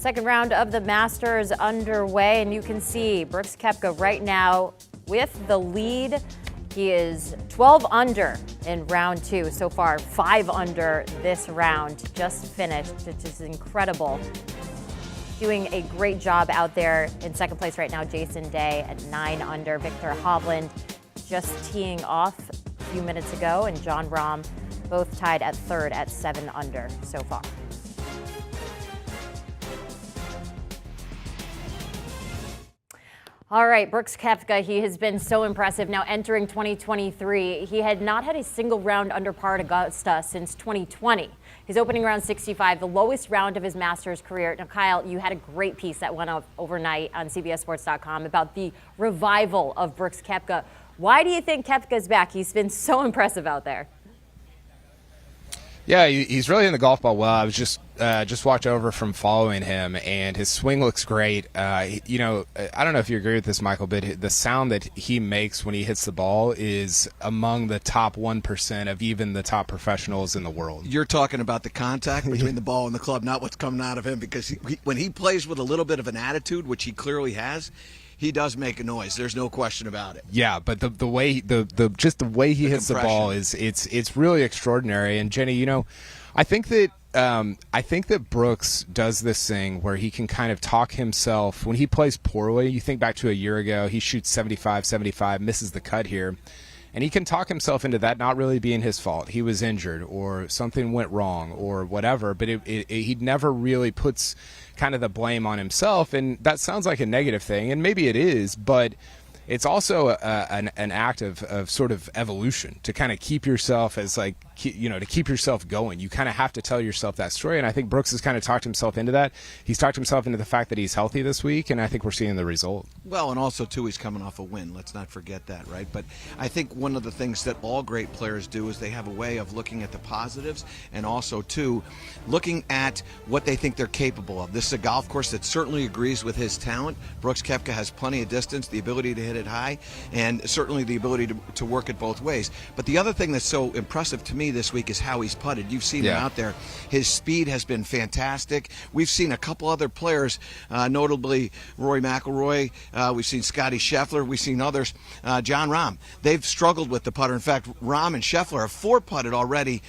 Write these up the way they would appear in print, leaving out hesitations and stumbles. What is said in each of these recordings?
Second round of the Masters underway, and you can see Brooks Koepka right now with the lead. He is 12 under in round two so far, 5 under this round, just finished, which is incredible. Doing a great job out there in second place right now, Jason Day at 9 under. Viktor Hovland just teeing off a few minutes ago, and Jon Rahm both tied at third at 7 under so far. All right, Brooks Koepka, he has been so impressive now entering 2023. He had not had a single round under par at Augusta since 2020. His opening round 65, the lowest round of his Masters career. Now, Kyle, you had a great piece that went up overnight on CBSSports.com about the revival of Brooks Koepka. Why do you think Koepka's back? He's been so impressive out there. Yeah, he's really in the golf ball well. I was just walked over from following him, and his swing looks great. I don't know if you agree with this, Michael, but the sound that he makes when he hits the ball is among the top 1% of even the top professionals in the world. You're talking about the contact between the ball and the club, not what's coming out of him, because when he plays with a little bit of an attitude, which he clearly has, he does make a noise. There's no question about it. Yeah, but the way he hits the ball it's really extraordinary. And Jenny, I think that Brooks does this thing where he can kind of talk himself when he plays poorly. You think back to a year ago, he shoots 75, misses the cut here. And he can talk himself into that not really being his fault. He was injured or something went wrong or whatever, but he never really puts kind of the blame on himself. And that sounds like a negative thing, and maybe it is, but it's also an act of sort of evolution to kind of keep yourself as to keep yourself going. You kind of have to tell yourself that story. And I think Brooks has kind of talked himself into that. He's talked himself into the fact that he's healthy this week, and I think we're seeing the result. Well, and also, too, he's coming off a win. Let's not forget that, right? But I think one of the things that all great players do is they have a way of looking at the positives and also, too, looking at what they think they're capable of. This is a golf course that certainly agrees with his talent. Brooks Koepka has plenty of distance, the ability to hit it high, and certainly the ability to work it both ways. But the other thing that's so impressive to me this week is how he's putted. You've seen him out there. His speed has been fantastic. We've seen a couple other players, notably Rory McIlroy. We've seen Scottie Scheffler. We've seen others. Jon Rahm. They've struggled with the putter. In fact, Rahm and Scheffler have 4-putted already,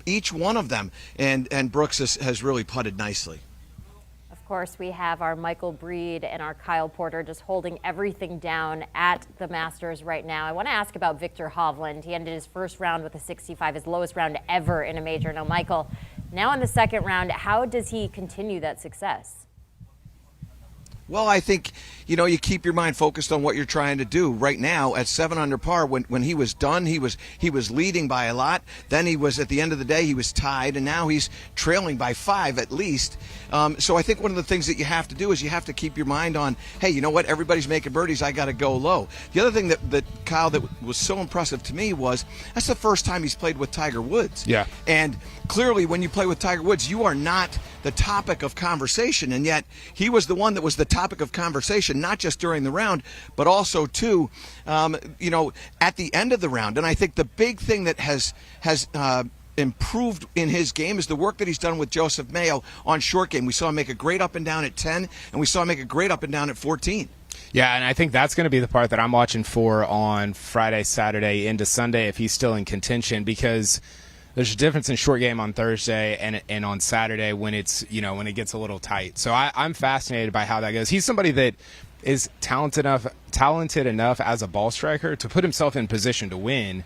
each one of them, and Brooks has really putted nicely. Of course, we have our Michael Breed and our Kyle Porter just holding everything down at the Masters right now. I want to ask about Viktor Hovland. He ended his first round with a 65, his lowest round ever in a major. Now, Michael, now in the second round, how does he continue that success? Well, I think, you keep your mind focused on what you're trying to do. Right now, at 7 under par, when he was done, he was leading by a lot. Then he was, at the end of the day, he was tied, and now he's trailing by 5 at least. So I think one of the things that you have to do is you have to keep your mind on, hey, you know what? Everybody's making birdies. I got to go low. The other thing that Kyle, that was so impressive to me was that's the first time he's played with Tiger Woods. Yeah. And clearly, when you play with Tiger Woods, you are not the topic of conversation, and yet he was the one that was the topic of conversation, not just during the round, but also too, at the end of the round. And I think the big thing that has improved in his game is the work that he's done with Joseph Mayo on short game. We saw him make a great up and down at 10, and we saw him make a great up and down at 14. Yeah, and I think that's going to be the part that I'm watching for on Friday, Saturday, into Sunday if he's still in contention, because there's a difference in short game on Thursday and on Saturday when it's when it gets a little tight. So I'm fascinated by how that goes. He's somebody that is talented enough as a ball striker to put himself in position to win.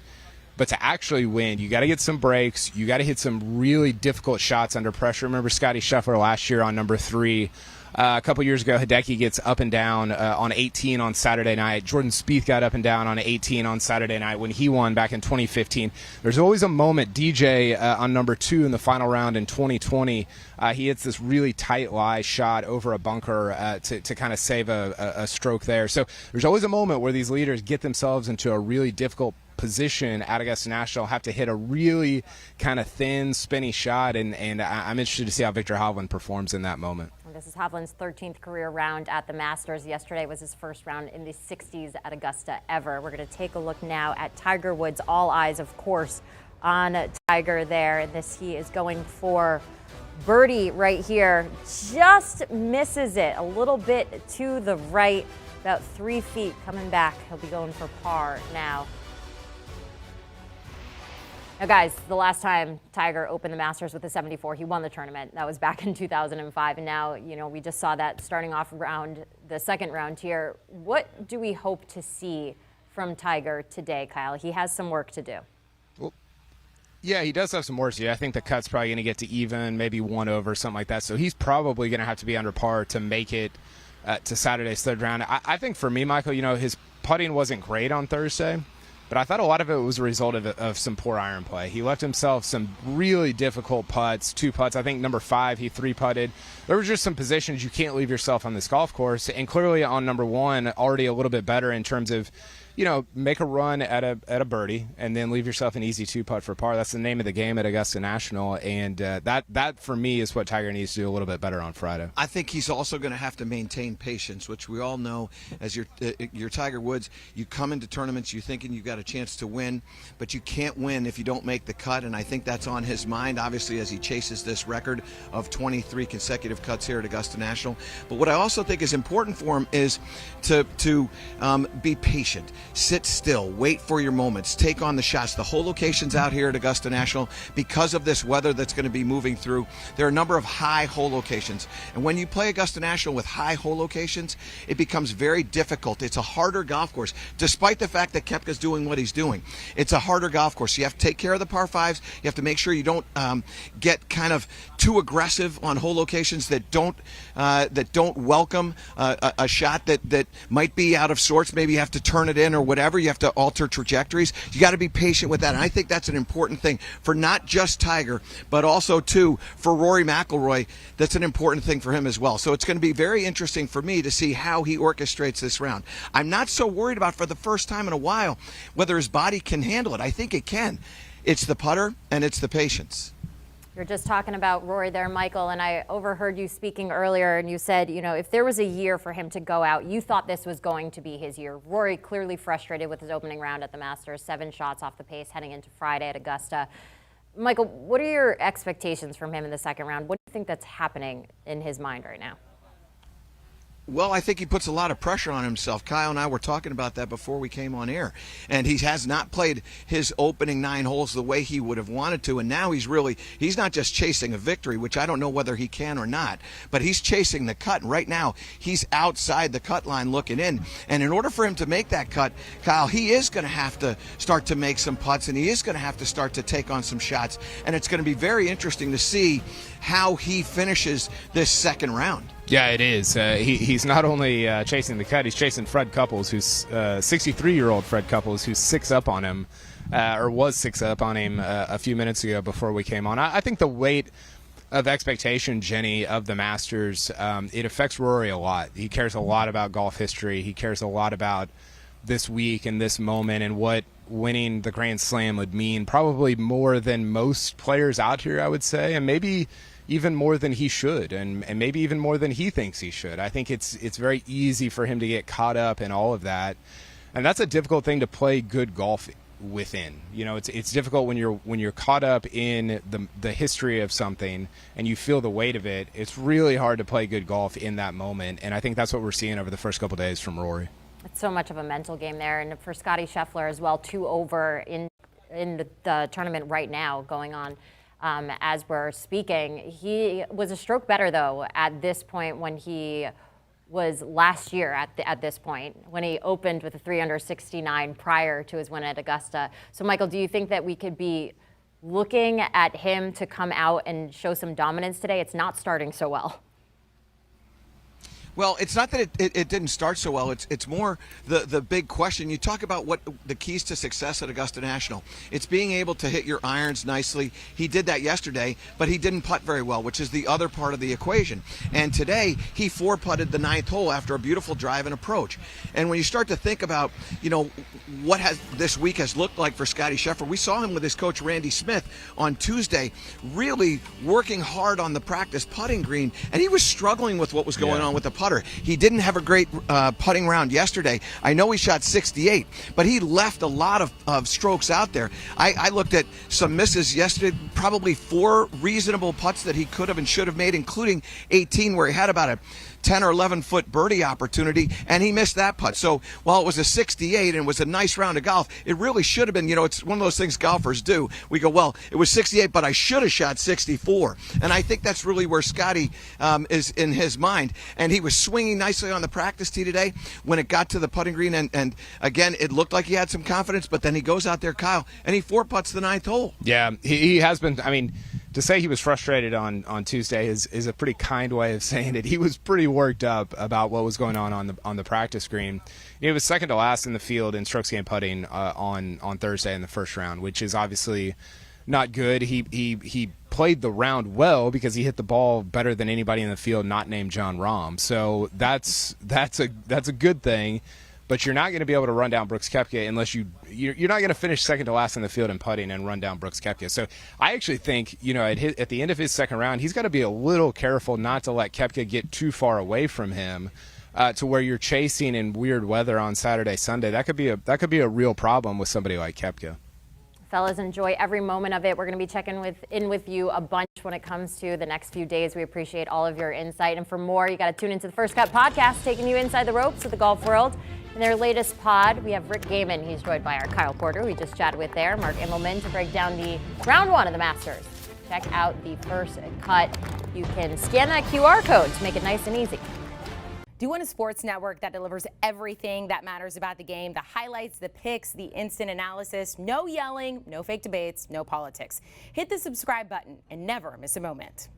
But to actually win, you got to get some breaks. You got to hit some really difficult shots under pressure. Remember Scottie Scheffler last year on number 3. A couple years ago, Hideki gets up and down on 18 on Saturday night. Jordan Spieth got up and down on 18 on Saturday night when he won back in 2015. There's always a moment. DJ on number 2 in the final round in 2020, he hits this really tight lie shot over a bunker to kind of save a stroke there. So there's always a moment where these leaders get themselves into a really difficult position at Augusta National, have to hit a really kind of thin, spinny shot, and I'm interested to see how Viktor Hovland performs in that moment. This is Hovland's 13th career round at the Masters. Yesterday was his first round in the 60s at Augusta ever. We're going to take a look now at Tiger Woods. All eyes, of course, on Tiger there. And he is going for birdie right here. Just misses it a little bit to the right, about 3 feet coming back. He'll be going for par now. Now, guys, the last time Tiger opened the Masters with a 74, he won the tournament. That was back in 2005. And now, we just saw that starting off the second round here. What do we hope to see from Tiger today, Kyle? He has some work to do. Well, yeah, he does have some work to do. I think the cut's probably going to get to even, maybe 1 over, something like that. So he's probably going to have to be under par to make it to Saturday's third round. I think for me, Michael, his putting wasn't great on Thursday. But I thought a lot of it was a result of some poor iron play. He left himself some really difficult putts, 2 putts. I think number 5, he 3-putted. There were just some positions you can't leave yourself on this golf course. And clearly on number 1, already a little bit better in terms of, make a run at a birdie and then leave yourself an easy 2-putt for par. That's the name of the game at Augusta National. And that for me is what Tiger needs to do a little bit better on Friday. I think he's also going to have to maintain patience, which we all know as your Tiger Woods. You come into tournaments, you thinking you've got a chance to win, but you can't win if you don't make the cut. And I think that's on his mind, obviously, as he chases this record of 23 consecutive cuts here at Augusta National. But what I also think is important for him is to be patient. Sit still, wait for your moments, take on the shots. The hole locations out here at Augusta National, because of this weather that's going to be moving through, there are a number of high hole locations. And when you play Augusta National with high hole locations, it becomes very difficult. It's a harder golf course, despite the fact that Koepka's doing what he's doing. It's a harder golf course. You have to take care of the par 5s. You have to make sure you don't get kind of too aggressive on hole locations that don't welcome a shot that might be out of sorts. Maybe you have to turn it in or whatever. You have to alter trajectories. You got to be patient with that. And I think that's an important thing for not just Tiger, but also, too, for Rory McIlroy. That's an important thing for him as well. So it's going to be very interesting for me to see how he orchestrates this round. I'm not so worried about, for the first time in a while, whether his body can handle it. I think it can. It's the putter and it's the patience. You're just talking about Rory there, Michael, and I overheard you speaking earlier, and you said, if there was a year for him to go out, you thought this was going to be his year. Rory clearly frustrated with his opening round at the Masters, 7 shots off the pace heading into Friday at Augusta. Michael, what are your expectations from him in the second round? What do you think that's happening in his mind right now? Well, I think he puts a lot of pressure on himself. Kyle and I were talking about that before we came on air. And he has not played his opening 9 holes the way he would have wanted to. And now he's not just chasing a victory, which I don't know whether he can or not, but he's chasing the cut. And right now, he's outside the cut line looking in. And in order for him to make that cut, Kyle, he is going to have to start to make some putts, and he is going to have to start to take on some shots. And it's going to be very interesting to see how he finishes this second round. Yeah, it is. He's not only chasing the cut, he's chasing Fred Couples, who's 63-year-old Fred Couples, who's 6 up on him, or was 6 up on him a few minutes ago before we came on. I think the weight of expectation, Jenny, of the Masters, it affects Rory a lot. He cares a lot about golf history. He cares a lot about this week and this moment and what winning the Grand Slam would mean, probably more than most players out here, I would say, and maybe even more than he should, and maybe even more than he thinks he should. I think it's very easy for him to get caught up in all of that, and that's a difficult thing to play good golf within. It's difficult when you're caught up in the history of something and you feel the weight of it. It's really hard to play good golf in that moment, and I think that's what we're seeing over the first couple of days from Rory. It's so much of a mental game there, and for Scottie Scheffler as well, 2 over in the tournament right now going on. As we're speaking, he was a stroke better, though, at this point when he was last year at this point, when he opened with a 369 prior to his win at Augusta. So, Michael, do you think that we could be looking at him to come out and show some dominance today? It's not starting so well. Well, it's not that it didn't start so well. It's more the big question. You talk about what the keys to success at Augusta National. It's being able to hit your irons nicely. He did that yesterday, but he didn't putt very well, which is the other part of the equation. And today, he 4-putted the 9th hole after a beautiful drive and approach. And when you start to think about, what this week has looked like for Scottie Scheffler, we saw him with his coach Randy Smith on Tuesday, really working hard on the practice putting green, and he was struggling with what was going on with the putt. putter. He didn't have a great putting round yesterday. I know he shot 68, but he left a lot of strokes out there. I looked at some misses yesterday, probably 4 reasonable putts that he could have and should have made, including 18 where he had about a 10 or 11 foot birdie opportunity, and he missed that putt. So while it was a 68 and it was a nice round of golf, it really should have been, it's one of those things golfers do. We go, well, it was 68, but I should have shot 64. And I think that's really where Scottie is in his mind. And he was swinging nicely on the practice tee today when it got to the putting green. And again, it looked like he had some confidence, but then he goes out there, Kyle, and he 4-putts the 9th hole. Yeah, he has been. I mean, to say he was frustrated on Tuesday is a pretty kind way of saying it. He was pretty worked up about what was going on the practice green. He was second to last in the field in strokes gained putting on Thursday in the first round, which is obviously not good. He played the round well because he hit the ball better than anybody in the field not named John Rahm. So that's a good thing. But you're not going to be able to run down Brooks Koepka unless you're not going to finish second to last in the field in putting and run down Brooks Koepka. So I actually think, at the end of his second round, he's got to be a little careful not to let Koepka get too far away from him to where you're chasing in weird weather on Saturday, Sunday. That could be a real problem with somebody like Koepka. Fellas, enjoy every moment of it. We're going to be checking in with you a bunch when it comes to the next few days. We appreciate all of your insight. And for more, you got to tune into the First Cut podcast, taking you inside the ropes of the golf world. In their latest pod, we have Rick Gehman. He's joined by our Kyle Porter, who we just chatted with there, Mark Immelman, to break down the round 1 of the Masters. Check out the First Cut. You can scan that QR code to make it nice and easy. Do you want a sports network that delivers everything that matters about the game? The highlights, the picks, the instant analysis, no yelling, no fake debates, no politics. Hit the subscribe button and never miss a moment.